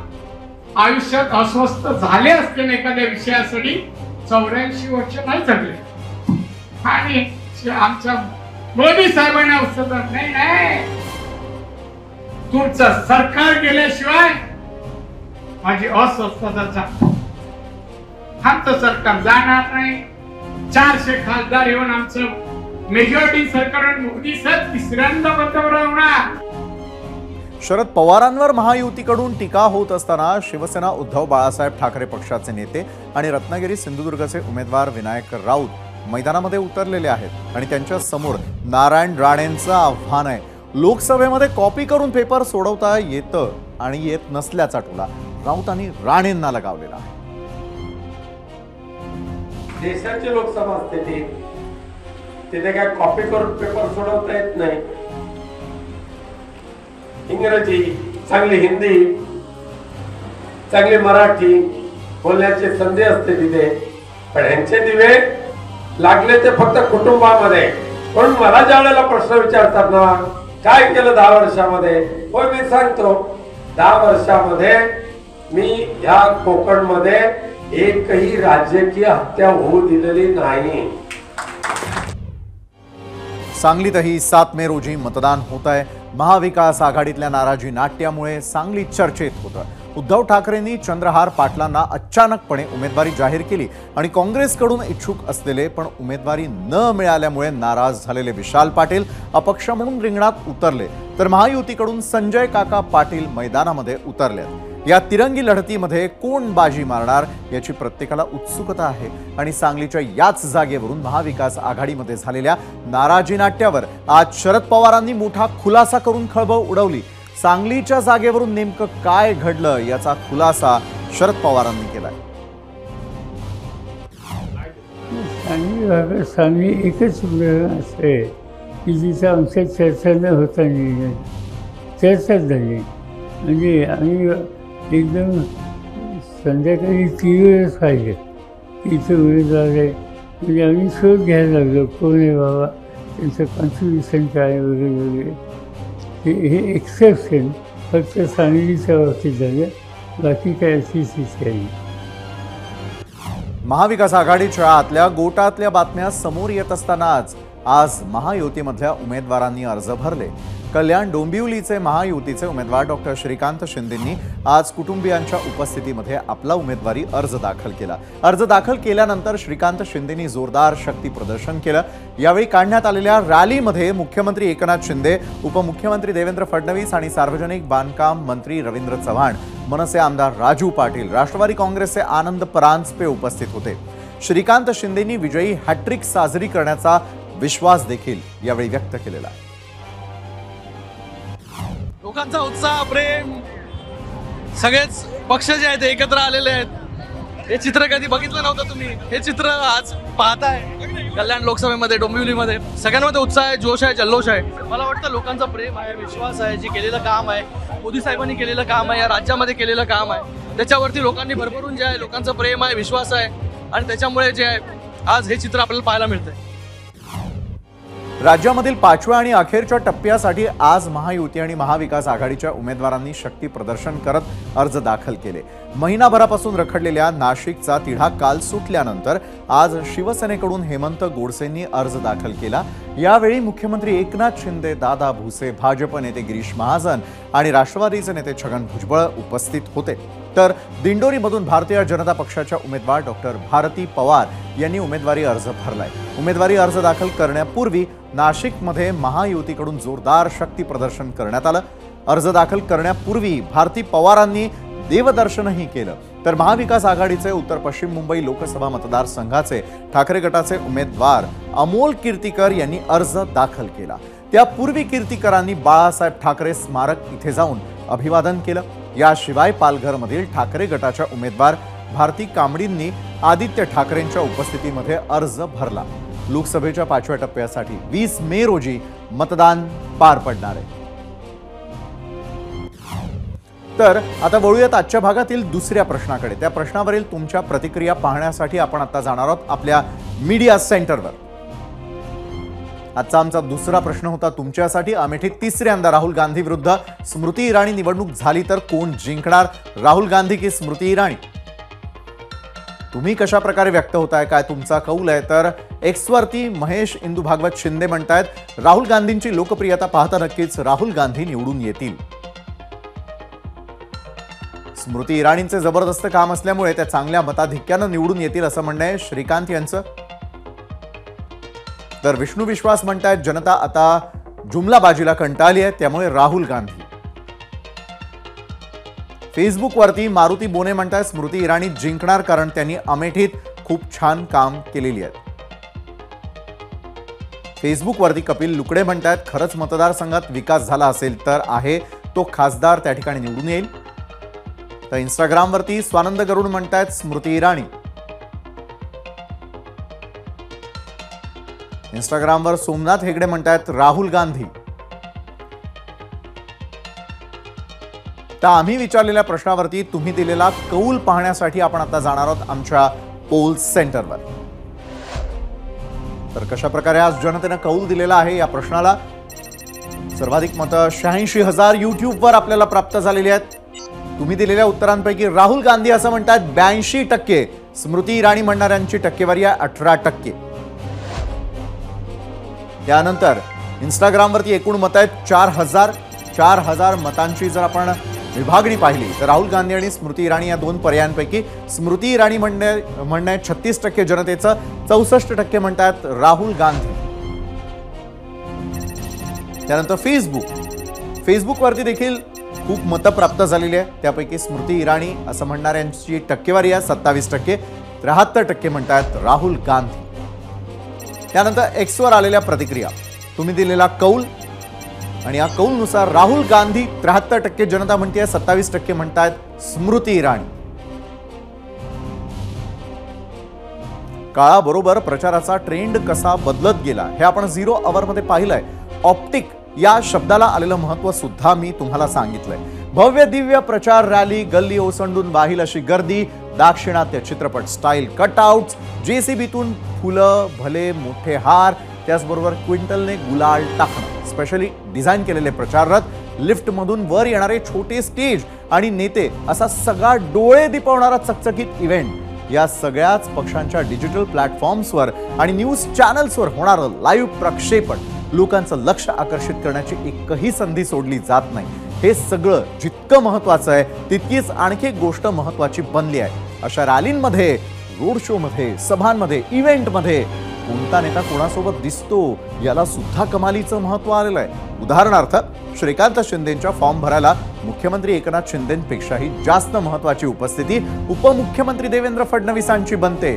आयुष्यात अस्वस्थ झाले असते एखाद्या विषयासाठी 84 वर्ष नाही जगले आणि आमच्या मोदी साहेबांना औषध नाही, तुमचं सरकार गेल्याशिवाय माझी अस्वस्थता, आमचं सरकार जाणार नाही. 400 खासदार येऊन आमचं मेजॉरिटी सरकार मोदी साहेब तिसऱ्यांदा पंतप्रधान होणार. शरद पवारांवर महायुतीकडून टीका होत असताना शिवसेना उद्धव बाळासाहेब ठाकरे पक्षाचे नेते आणि रत्नागिरी सिंधुदुर्गचे उमेदवार विनायक राऊत मैदानामध्ये उतरलेले आहेत आणि त्यांच्या समोर नारायण राणेंचं आव्हान आहे. लोकसभेमध्ये कॉपी करून पेपर सोडवता येतं आणि येत नसल्याचा टोला राऊतांनी राणेंना लगावलेला आहे. देशाची लोकसभा असते तिथे काय कॉपी करून पेपर सोडवता येत नाही. इंग्रजी चांगली, हिंदी चांगली, मराठी बोलण्याची संधी असते तिथे. पण ह्यांचे दिवे लागले ते फक्त कुटुंबामध्ये. पण मला ज्या वेळेला प्रश्न विचारतात ना, काय केलं 10 वर्षामध्ये, होय मी सांगतो 10 वर्षामध्ये मी ह्या कोकणमध्ये एकही राजकीय हत्या होऊ दिलेली नाही. सांगलीतही 7 मे रोजी मतदान होत आहे. महाविकास आघाडीतल्या नाराजी नाट्यामुळे सांगली चर्चेत होतं. उद्धव ठाकरेंनी चंद्रहार पाटलांना अचानकपणे उमेदवारी जाहीर केली आणि काँग्रेसकडून इच्छुक असलेले पण उमेदवारी न मिळाल्यामुळे नाराज झालेले विशाल पाटील अपक्ष म्हणून रिंगणात उतरले, तर महायुतीकडून संजय काका पाटील मैदानामध्ये उतरले. या तिरंगी लढतीमध्ये कोण बाजी मारणार याची प्रत्येकाला उत्सुकता आहे आणि सांगलीच्या याच जागेवरून महाविकास आघाडीमध्ये झालेल्या नाराजी नाट्यावर आज शरद पवारांनी मोठा खुलासा करून खळबळ उडवली. सांगलीच्या जागेवरून नेमकं काय घडलं याचा खुलासा शरद पवारांनी केलाय. सांगली एकच असते की जिथं आमच्या चर्चा न होता निर्णय चर्चा झाली. म्हणजे आम्ही एकदम संध्याकाळी 3 वेळेस पाहिजे इथं उमेदवार आहे. म्हणजे आम्ही शोध घ्यायला लागलो कोण आहे बाबा, त्यांचं कॉन्ट्रिब्युशन काय वगैरे वगैरे. हे एक्सेप्शन फक्त सांगलीच्या बाबतीत झालं, बाकी काय अशी स्थिती आहे. महाविकास आघाडीच्या आतल्या गोटातल्या बातम्या समोर येत असतानाच आज महायुतीमधल्या उमेदवारांनी अर्ज भरले. कल्याण डोंबिवलीचे महायुतीचे उमेदवार डॉक्टर श्रीकांत शिंदेंनी आज कुटुंबियांच्या उपस्थितीमध्ये आपला उमेदवारी अर्ज दाखल केला. अर्ज दाखल केल्यानंतर श्रीकांत शिंदेंनी जोरदार शक्ती प्रदर्शन केलं. यावेळी काढण्यात आलेल्या रॅलीमध्ये मुख्यमंत्री एकनाथ शिंदे, उपमुख्यमंत्री देवेंद्र फडणवीस आणि सार्वजनिक बांधकाम मंत्री रवींद्र चव्हाण, मनसे आमदार राजू पाटील, राष्ट्रवादी काँग्रेसचे आनंद परांजपे उपस्थित होते. श्रीकांत शिंदेंनी विजयी हॅट्रिक साजरी करण्याचा विश्वास देखील यावेळी व्यक्त केलेला आहे. लोकांचा उत्साह, प्रेम, सगळेच पक्ष जे आहेत एकत्र आलेले आहेत. हे चित्र कधी बघितलं नव्हतं तुम्ही, हे चित्र आज पाहताय. कल्याण लोकसभेमध्ये, डोंबिवलीमध्ये सगळ्यांमध्ये उत्साह आहे, जोश आहे, जल्लोष आहे. मला वाटतं लोकांचा प्रेम आहे, विश्वास आहे, जे केलेलं काम आहे, मोदी साहेबांनी केलेलं काम आहे, या राज्यामध्ये केलेलं काम आहे, त्याच्यावरती लोकांनी भरभरून जे आहे लोकांचं प्रेम आहे, विश्वास आहे आणि त्याच्यामुळे जे आहे आज हे चित्र आपल्याला पाहायला मिळतंय. राज्यामधील 5व्या आणि अखेरच्या टप्प्यासाठी आज महायुती आणि महाविकास आघाडीच्या उमेदवारांनी शक्ती प्रदर्शन करत अर्ज दाखल केले. महिनाभरापासून रखडलेल्या नाशिकचा तिढा काल सुटल्यानंतर आज शिवसेनेकडून हेमंत गोडसेंनी अर्ज दाखल केला. यावेळी मुख्यमंत्री एकनाथ शिंदे, दादा भुसे, भाजप नेते गिरीश महाजन आणि राष्ट्रवादीचे नेते छगन भुजबळ उपस्थित होते. तर दिंडोरीमधून भारतीय जनता पक्षाच्या उमेदवार डॉक्टर भारती पवार यांनी उमेदवारी अर्ज भरलाय. उमेदवारी अर्ज दाखल करण्यापूर्वी नाशिकमध्ये महायुतीकडून जोरदार शक्ती प्रदर्शन करण्यात आलं. अर्ज दाखल करण्यापूर्वी भारती पवारांनी देवदर्शनही केलं. तर महाविकास आघाडीचे उत्तर पश्चिम मुंबई लोकसभा मतदारसंघाचे ठाकरे गटाचे उमेदवार अमोल कीर्तीकर यांनी अर्ज दाखल केला. त्यापूर्वी कीर्तीकरांनी बाळासाहेब ठाकरे स्मारक इथे जाऊन अभिवादन केलं. याशिवाय पालघरमधील ठाकरे गटाच्या उमेदवार भारती कांबळींनी आदित्य ठाकरेंच्या उपस्थितीमध्ये अर्ज भरला. लोकसभेच्या 5व्या टप्प्यासाठी 20 मे रोजी मतदान पार पडणार आहे. तर आता वळूयात आजच्या भागातील दुसऱ्या प्रश्नाकडे. त्या प्रश्नावरील तुमच्या प्रतिक्रिया पाहण्यासाठी आपण आता जाणार आहोत आपल्या मीडिया सेंटरवर. आजचा आमचा दुसरा प्रश्न होता तुमच्यासाठी. अमेठीत तिसऱ्यांदा राहुल गांधी विरुद्ध स्मृती इराणी निवडणूक झाली तर कोण जिंकणार, राहुल गांधी की स्मृती इराणी? तुम्ही कशा प्रकारे व्यक्त होताय, काय तुमचा कौल आहे? तर एक्सवरती महेश इंदू भागवत शिंदे म्हणतायत राहुल गांधींची लोकप्रियता पाहता नक्कीच राहुल गांधी निवडून येतील. स्मृती इराणींचे जबरदस्त काम असल्यामुळे त्या चांगल्या मताधिक्यानं निवडून येतील असं म्हणणं आहे श्रीकांत यांचं. तर विष्णू विश्वास म्हणतायत जनता आता जुमलाबाजीला कंटाळली आहे त्यामुळे राहुल गांधी. फेसबुकवरती मारुती बोने म्हणतायत स्मृती इराणी जिंकणार कारण त्यांनी अमेठीत खूप छान काम केलेली आहे. फेसबुकवरती कपिल लुकडे म्हणतायत खरंच मतदारसंघात विकास झाला असेल तर आहे तो खासदार त्या ठिकाणी निवडून येईल. तर इंस्टाग्रामवरती स्वानंद गरुड म्हणतायत स्मृती इराणी. इंस्टाग्रामवर सोमनाथ हेगडे म्हणतायत राहुल गांधी. तर आम्ही विचारलेल्या प्रश्नावरती तुम्ही दिलेला कौल पाहण्यासाठी आपण आता जाणार आहोत आमच्या पोल सेंटरवर. तर कशा प्रकारे आज जनतेनं कौल दिलेला आहे या प्रश्नाला? सर्वाधिक मतं 86,000 युट्यूबवर आपल्याला प्राप्त झालेली आहेत. तुम्ही दिलेल्या उत्तरांपैकी राहुल गांधी असं म्हणतात 82%, स्मृती इराणी म्हणणाऱ्यांची टक्केवारी आहे 18%. त्यानंतर इंस्टाग्रामवरती एकूण मतं आहेत 4,000 मतांची जर आपण विभागणी पाहिली तर राहुल गांधी आणि स्मृती इराणी या दोन पर्यायांपैकी स्मृती इराणी म्हणणे 36% जनतेचं, 64% म्हणतात राहुल गांधी. त्यानंतर फेसबुकवरती देखील खूप मतं प्राप्त झालेली आहे. त्यापैकी स्मृती इराणी असं म्हणणाऱ्यांची टक्केवारी आहे 27%, 73% म्हणतात राहुल गांधी. त्यानंतर एक्सवर आलेल्या प्रतिक्रिया, तुम्ही दिलेला कौल आणि या कौलनुसार राहुल गांधी 73% जनता म्हणते, 27% म्हणतात स्मृती इराणी. काळाबरोबर प्रचाराचा ट्रेंड कसा बदलत गेला हे आपण 0 अवरमध्ये पाहिलंय. ऑप्टिक या शब्दाला आलेलं महत्व सुद्धा मी तुम्हाला सांगितलंय. भव्य दिव्य प्रचार रॅली, गल्ली ओसंडून वाहील अशी गर्दी, दाक्षिणात्य चित्रपट स्टाईल कटआउट्स, जेसीबीतून फुलं, भले मोठे हार, त्याचबरोबर क्विंटलने गुलाल टाकणं, स्पेशली डिझाईन केलेले प्रचार रथ, लिफ्टमधून वर येणारे छोटे स्टेज आणि नेते असा सगळा डोळे दिपवणारा चकचकीत इव्हेंट या सगळ्याच पक्षांच्या डिजिटल प्लॅटफॉर्म्सवर आणि न्यूज चॅनल्सवर होणारं लाईव्ह प्रक्षेपण लोकांचं लक्ष आकर्षित करण्याची एकही संधी सोडली जात नाही. हे सगळं जितकं महत्वाचं आहे तितकीच आणखी एक गोष्ट महत्वाची बनली आहे. अशा रॅलींमध्ये, रोड शो मध्ये, सभांमध्ये, इव्हेंटमध्ये कोणता नेता कोणासोबत दिसतो याला सुद्धा कमालीचं महत्व आलेलं आहे. उदाहरणार्थ श्रीकांत शिंदेंच्या फॉर्म भरायला मुख्यमंत्री एकनाथ शिंदेंपेक्षाही जास्त महत्वाची उपस्थिती उपमुख्यमंत्री देवेंद्र फडणवीसांची बनते.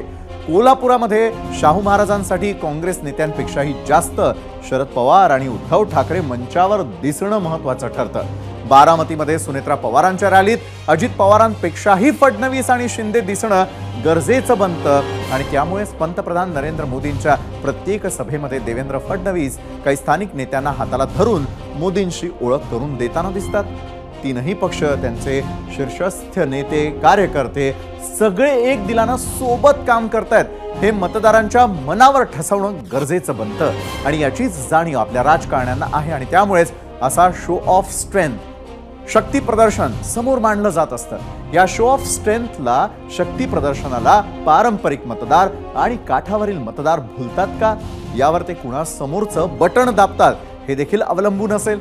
कोल्हापुरामध्ये शाहू महाराजांसाठी काँग्रेस नेत्यांपेक्षाही जास्त शरद पवार आणि उद्धव ठाकरे मंचावर दिसणं महत्वाचं ठरतं. बारामतीमध्ये सुनेत्रा पवारांच्या रॅलीत अजित पवारांपेक्षाही फडणवीस आणि शिंदे दिसणं गरजेचं बनतं आणि त्यामुळेच पंतप्रधान नरेंद्र मोदींच्या प्रत्येक सभेमध्ये देवेंद्र फडणवीस काही स्थानिक नेत्यांना हाताला धरून मोदींशी ओळख करून देताना दिसतात. तीनही पक्ष, त्यांचे शीर्षस्थ नेते, कार्यकर्ते सगळे एक दिलानं सोबत काम करतायत हे मतदारांच्या मनावर ठसवणं गरजेचं बनतं आणि याचीच जाणीव आपल्या राजकारण्यांना आहे आणि त्यामुळेच असा शो ऑफ स्ट्रेंथ, शक्ती प्रदर्शन समोर मांडलं जात असतं. या शो ऑफ स्ट्रेंथला, शक्ती प्रदर्शनाला पारंपरिक मतदार आणि काठावरील मतदार भुलतात का, यावर ते कुणा समोरचं बटण दाबतात हे देखील अवलंबून असेल.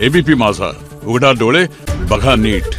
एबीपी माझा, उघडा डोळे बघा नीट.